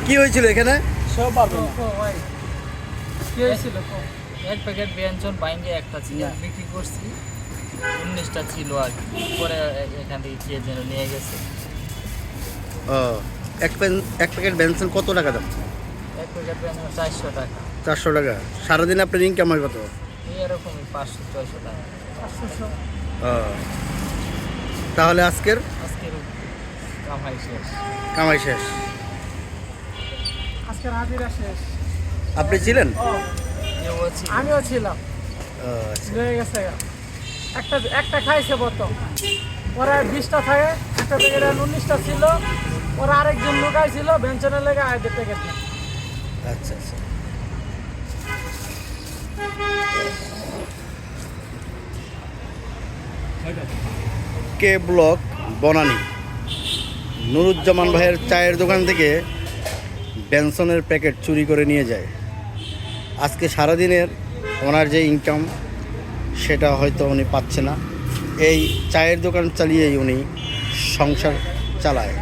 কি হয়েছিল এখানে? সব পারবে না। কি হয়েছিল? এক প্যাকেট ব্যঞ্জন বাইঙ্গে একটা সিগারেট বিক্রি করছি, 19টা ছিল আর কি। পরে এখান থেকে কে যেন নিয়ে গেছে। ও, এক প্যাকেট বেনসন কত টাকা দাম? এক প্যাকেট ব্যঞ্জন 400 টাকা। 400 টাকা। সারাদিন আপনার ইনকাম হয় কত? এরকমই 500-600 টাকা। ও, তাহলে আজকের আজকের কামাই শেষ। কামাই শেষ। আজকে হাজিরা শেষ। আপনি ছিলেন? আমিও ছিলাম। ও, আচ্ছা। হয়ে গেছে একটা খাইছে প্রথম, ওরা 20টা থাকে, একটা প্যাকেট 19টা ছিল, ওরা আরেকজন লুকাই ছিল বেঞ্চনের লেগে আয়দের প্যাকেট না। আচ্ছা আচ্ছা। কে ব্লক বনানী নুরুজ্জামান ভাইয়ের চায়ের দোকান থেকে বেনসনের প্যাকেট চুরি করে নিয়ে যায়। আজকে সারাদিনের ওনার যে ইনকাম সেটা হয়তো উনি পাচ্ছে না। এই চায়ের দোকান চালিয়েই উনি সংসার চালায়।